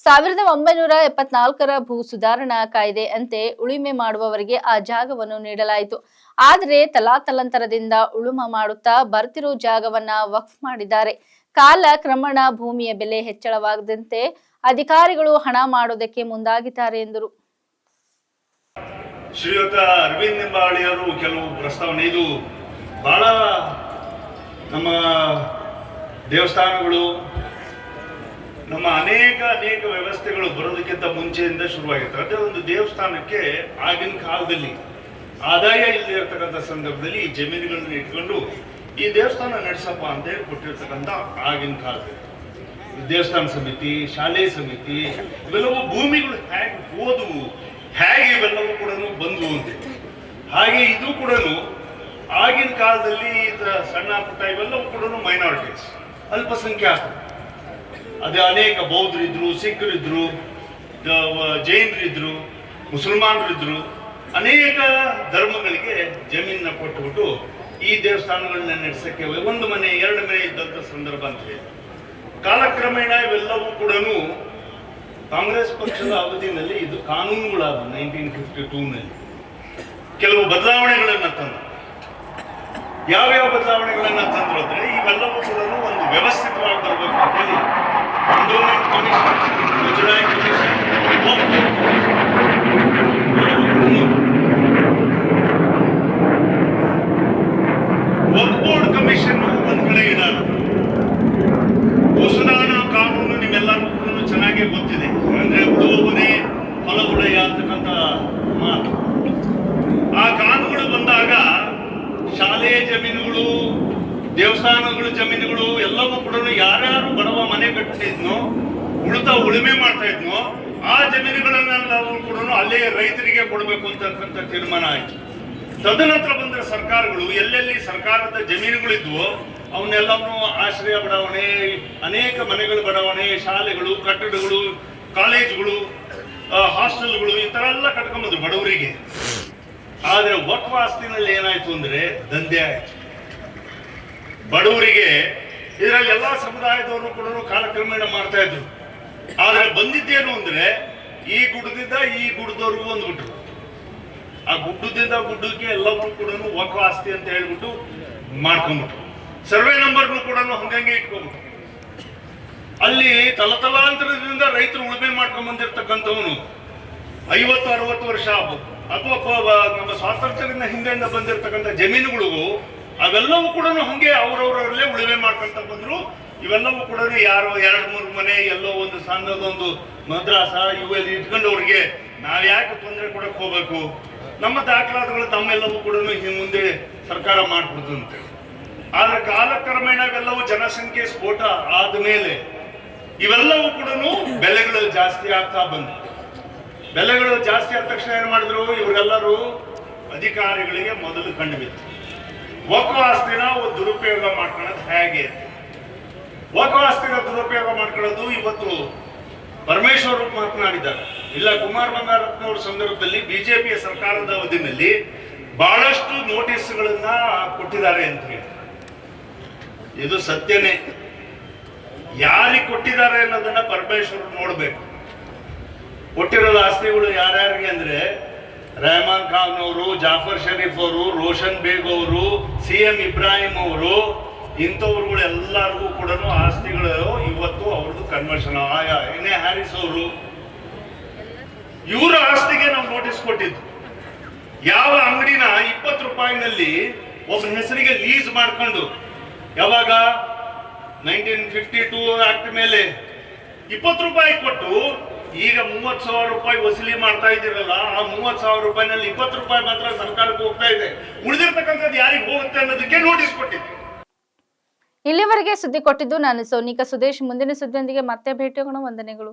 1974ರ ಭೂ ಸುಧಾರಣಾ ಕಾಯ್ದೆ ಅಂತೆ ಉಳುಮೆ ಮಾಡುವವರಿಗೆ ಆ ಜಾಗವನ್ನು ನೀಡಲಾಯಿತು. ಆದರೆ ತಲಾತಲಾಂತರದಿಂದ ಉಳುಮೆ ಮಾಡುತ್ತಾ ಬರ್ತಿರೋ ಜಾಗವನ್ನ ವಕ್ಫ್ ಮಾಡಿದ್ದಾರೆ. ಕಾಲ ಕ್ರಮೇಣ ಭೂಮಿಯ ಬೆಲೆ ಹೆಚ್ಚಳವಾಗದಂತೆ ಅಧಿಕಾರಿಗಳು ಹಣ ಮಾಡೋದಕ್ಕೆ ಮುಂದಾಗಿದ್ದಾರೆ ಎಂದರು. ಶ್ರೀಯುತ ಅರವಿಂದ್ ನಿಂಬಾಳಿಯವರು ಕೆಲವು ಪ್ರಸ್ತಾವನೆ, ಇದು ಬಹಳ ನಮ್ಮ ದೇವಸ್ಥಾನಗಳು, ನಮ್ಮ ಅನೇಕ ವ್ಯವಸ್ಥೆಗಳು ಬರೋದಕ್ಕಿಂತ ಮುಂಚೆಯಿಂದ ಶುರುವಾಗಿತ್ತು. ಅದೇ ಒಂದು ದೇವಸ್ಥಾನಕ್ಕೆ ಆಗಿನ ಕಾಲದಲ್ಲಿ ಆದಾಯ ಇಲ್ಲದೆ ಇರತಕ್ಕಂಥ ಸಂದರ್ಭದಲ್ಲಿ ಈ ಜಮೀನುಗಳನ್ನ ಇಟ್ಕೊಂಡು ಈ ದೇವಸ್ಥಾನ ನಡೆಸಪ್ಪ ಅಂತ ಹೇಳಿ ಕೊಟ್ಟಿರ್ತಕ್ಕಂಥ ಆಗಿನ ಕಾಲದಲ್ಲಿ ದೇವಸ್ಥಾನ ಸಮಿತಿ, ಶಾಲೆ ಸಮಿತಿ, ಇವೆಲ್ಲವೂ ಭೂಮಿಗಳು ಹೇಗೆ ಹೋದವು, ಹೇಗೆ ಇವೆಲ್ಲವೂ ಕೂಡ ಬಂದವು ಅಂತ. ಹಾಗೆ ಇದು ಕೂಡ ಆಗಿನ ಕಾಲದಲ್ಲಿ ಸಣ್ಣ ಪುಟ್ಟ ಇವೆಲ್ಲವೂ ಕೂಡ ಮೈನಾರಿಟೀಸ್, ಅಲ್ಪಸಂಖ್ಯಾತರು. ಅದೇ ಅನೇಕ ಬೌದ್ಧರಿದ್ರು, ಸಿಖ್ರಿದ್ರು, ಜೈನರಿದ್ರು, ಮುಸಲ್ಮಾನರಿದ್ರು, ಅನೇಕ ಧರ್ಮಗಳಿಗೆ ಜಮೀನನ್ನ ಕೊಟ್ಟುಬಿಟ್ಟು ಈ ದೇವಸ್ಥಾನಗಳನ್ನ ನಡೆಸಕ್ಕೆ ಒಂದು ಮನೆ 2 ಮನೆ ಇದ್ದಂಥ ಸಂದರ್ಭ ಅಂತಿದೆ. ಕಾಲಕ್ರಮೇಣ ಇವೆಲ್ಲವೂ ಕೂಡ ಕಾಂಗ್ರೆಸ್ ಪಕ್ಷದ ಅವಧಿಯಲ್ಲಿ ಇದು ಕಾನೂನುಗಳಾದ 1952ನಲ್ಲಿ ಕೆಲವು ಬದಲಾವಣೆಗಳನ್ನ ತಂದು, ಯಾವ್ಯಾವ ಬದಲಾವಣೆಗಳನ್ನ ತಂದ್ರು ಅಂದ್ರೆ ಇವೆಲ್ಲವೂ ಕೂಡ ಒಂದು ವ್ಯವಸ್ಥಿತವಾಗಿ ಬರಬೇಕು ಅಂತ ಹೇಳಿ ಎಂಡೋಮೆಂಟ್ ಕಮಿಷನ್, ಮುಜರಾಯಿ ಕಮಿಷನ್, ವಕ್ಫ್ ಬೋರ್ಡ್ ಕಮಿಷನ್ ಒಂದ್ ಕಡೆ ಇಡೋಣ. ಭೂಸುಧಾರಣಾ ಕಾನೂನು ನಿಮ್ಮೆಲ್ಲರಿಗೂ ಚೆನ್ನಾಗಿ ಗೊತ್ತಿದೆ. ಅಂದ್ರೆ ಉಳುವವನೇ ಫಲಗುಳೆಯ ಅಂತಕ್ಕಂಥ ಮಾತು. ಆ ಕಾನೂನುಗಳು ಬಂದಾಗ ಶಾಲೆಯ ಜಮೀನುಗಳು, ದೇವಸ್ಥಾನಗಳ ಜಮೀನುಗಳು ಎಲ್ಲವೂ ಕೂಡ ಯಾರ್ಯಾರು ಬಡವ ಮನೆ ಕಟ್ಟಿದ್ನೋ, ಉಳುಮೆ ಮಾಡ್ತಾ ಇದ್ನೋ ಆ ಜಮೀನುಗಳನ್ನೆಲ್ಲವೂ ಕೂಡ ಅಲ್ಲೇ ರೈತರಿಗೆ ಕೊಡಬೇಕು ಅಂತಕ್ಕಂಥ ತೀರ್ಮಾನ ಆಯ್ತು. ತದನಂತರ ಬಂದ ಸರ್ಕಾರಗಳು ಎಲ್ಲೆಲ್ಲಿ ಸರ್ಕಾರದ ಜಮೀನುಗಳಿದ್ವೋ ಅವನ್ನೆಲ್ಲವನ್ನೂ ಆಶ್ರಯ ಬಡಾವಣೆ, ಅನೇಕ ಮನೆಗಳ ಬಡಾವಣೆ, ಶಾಲೆಗಳು, ಕಟ್ಟಡಗಳು, ಕಾಲೇಜುಗಳು, ಹಾಸ್ಟೆಲ್ಗಳು ಈ ತರ ಎಲ್ಲ ಕಟ್ಕೊಂಬಂದ್ರು ಬಡವರಿಗೆ. ಆದ್ರೆ ವಕ್ಫ್ ಆಸ್ತಿನಲ್ಲಿ ಏನಾಯ್ತು ಅಂದ್ರೆ ದಂಧೆ ಆಯ್ತು. ಬಡವರಿಗೆ ಇದರಲ್ಲಿ ಎಲ್ಲಾ ಸಮುದಾಯದವರು ಕೂಡ ಕಾಲಕ್ರಮೇಣ ಮಾಡ್ತಾ ಇದ್ರು. ಆದ್ರೆ ಬಂದಿದ್ದೇನು ಅಂದ್ರೆ ಈ ಗುಡ್ಡದಿಂದ ಈ ಗುಡ್ಡದವ್ರಿಗೂ ಅಂದ್ಬಿಟ್ರು. ಆ ಗುಡ್ಡದಿಂದ ಗುಡ್ಡಕ್ಕೆ ಎಲ್ಲವೂ ಕೂಡ ವಕ್ಫ್ ಆಸ್ತಿ ಅಂತ ಹೇಳ್ಬಿಟ್ಟು ಮಾಡ್ಕೊಂಡ್ಬಿಟ್ರು. ಸರ್ವೆ ನಂಬರ್ನು ಕೂಡ ಹಂಗಂಗೆ ಇಟ್ಕೊಂಡ್ಬಿಟ್ರು. ಅಲ್ಲಿ ತಲತಲಾಂತರದಿಂದ ರೈತರು ಉಳುಮೆ ಮಾಡ್ಕೊಂಡ್ ಬಂದಿರ್ತಕ್ಕಂಥವನು 50-60 ವರ್ಷ ಆಗ್ಬೋದು, ಅಥವಾ ನಮ್ಮ ಸ್ವಾತಂತ್ರ್ಯದಿಂದ ಹಿಂದೆಯಿಂದ ಬಂದಿರತಕ್ಕಂಥ ಜಮೀನುಗಳಿಗೂ ಅವೆಲ್ಲವೂ ಕೂಡ ಹಂಗೆ ಅವ್ರವ್ರಲ್ಲೇ ಉಳುಮೆ ಮಾಡ್ಕೊಂತ ಬಂದ್ರು. ಇವೆಲ್ಲವೂ ಕೂಡ ಯಾರೋ 2-3 ಮನೆ ಎಲ್ಲೋ ಒಂದು ಸಣ್ಣದೊಂದು ಮದ್ರಾಸ ಇವೆಲ್ಲಿ ಇಟ್ಕೊಂಡವ್ರಿಗೆ ನಾವ್ ಯಾಕೆ ತೊಂದರೆ ಕೊಡಕ್ ಹೋಗ್ಬೇಕು, ನಮ್ಮ ದಾಖಲಾತಿಗಳು ತಮ್ಮೆಲ್ಲವೂ ಕೂಡ ಮುಂದೆ ಸರ್ಕಾರ ಮಾಡ್ಬಿಡ್ತಂತೆ. ಆದ್ರೆ ಕಾಲಕ್ರಮೇಣ ಇವೆಲ್ಲವೂ ಜನಸಂಖ್ಯೆ ಸ್ಫೋಟ ಆದ್ಮೇಲೆ ಇವೆಲ್ಲವೂ ಕೂಡ ಬೆಲೆಗಳು ಜಾಸ್ತಿ ಆಗ್ತಾ ಬಂದು, ಬೆಲೆಗಳು ಜಾಸ್ತಿ ಆದ ತಕ್ಷಣ ಏನ್ ಮಾಡಿದ್ರು, ಇವರೆಲ್ಲರೂ ಅಧಿಕಾರಿಗಳಿಗೆ ಮೊದಲು ಕಂಡು ಬಿತ್ತು ವಕ್ಫ್ ಆಸ್ತಿನ ದುರುಪಯೋಗ ಮಾಡ್ಕೊಳ್ಳೋದು ಹೇಗೆ. ವಕ್ಫ್ ಆಸ್ತಿನ ದುರುಪಯೋಗ ಮಾಡ್ಕೊಳ್ಳೋದು ಇವತ್ತು ಪರಮೇಶ್ವರ್ ಮಾತನಾಡಿದ್ದಾರೆ. ಇಲ್ಲ, ಕುಮಾರ್ ಬಂಗಾರಪ್ಪನವ್ರ ಸಂದರ್ಭದಲ್ಲಿ ಬಿಜೆಪಿಯ ಸರ್ಕಾರದ ಅವಧಿಯಲ್ಲಿ ಬಹಳಷ್ಟು ನೋಟಿಸ್ಗಳನ್ನ ಕೊಟ್ಟಿದ್ದಾರೆ ಅಂತ ಹೇಳಿ. ಇದು ಸತ್ಯನೇ. ಯಾರಿಗೆ ಕೊಟ್ಟಿದ್ದಾರೆ ಅನ್ನೋದನ್ನ ಪರಮೇಶ್ವರ್ ನೋಡ್ಬೇಕು. ಕೊಟ್ಟಿರೋ ಆಸ್ತಿಗಳು ಯಾರ್ಯಾರಿಗೆ ಅಂದ್ರೆ ರೆಹಮಾನ್ ಖಾನ್ ಅವರು, ಜಾಫರ್ ಶರೀಫ್ ಅವರು, ರೋಷನ್ ಬೇಗ್ ಅವರು, CM ಇಬ್ರಾಹಿಂ ಅವರು, ಇಂಥವ್ರುಗಳು ಎಲ್ಲರಿಗೂ ಕೂಡ ಆಸ್ತಿಗಳು ಇವತ್ತು ಅವ್ರದ್ದು ಕನ್ವರ್ಷನ್. ಎನ್ಎ ಹ್ಯಾರಿಸ್ ಅವರು, ಇವರ ಆಸ್ತಿಗೆ ನಾವು ನೋಟಿಸ್ ಕೊಟ್ಟಿದ್ದು. ಯಾವ ಅಂಗಡಿನ 20 ರೂಪಾಯಿನಲ್ಲಿ ಒಬ್ಬ ಹೆಸರಿಗೆ ಲೀಸ್ ಮಾಡ್ಕೊಂಡು, ಯಾವಾಗ 1952 ಆಕ್ಟ್ ಮೇಲೆ 20 ರೂಪಾಯಿ ಕೊಟ್ಟು ಈಗ 30,000 ರೂಪಾಯಿ ವಸೂಲಿ ಮಾಡ್ತಾ ಇದ್ದೀರಲ್ಲ, ಆ 30,000 ರೂಪಾಯಿನಲ್ಲಿ 20 ರೂಪಾಯಿ ಮಾತ್ರ ಸರ್ಕಾರಕ್ಕೆ ಹೋಗ್ತಾ ಇದೆ. ಉಳಿದಿರ್ತಕ್ಕಂಥದ್ದು ಯಾರಿಗೆ ಹೋಗುತ್ತೆ ಅನ್ನೋದಕ್ಕೆ ನೋಟಿಸ್ ಕೊಟ್ಟಿದ್ದೆ. ಇಲ್ಲಿವರೆಗೆ ಸುದ್ದಿ ಕೊಟ್ಟಿದ್ದು ನಾನು ಸೋನಿಕಾ ಸುದೇಶ್. ಮುಂದಿನ ಸುದ್ದಿಯೊಂದಿಗೆ ಮತ್ತೆ ಭೇಟಿಯಾಗೋಣ. ವಂದನೆಗಳು.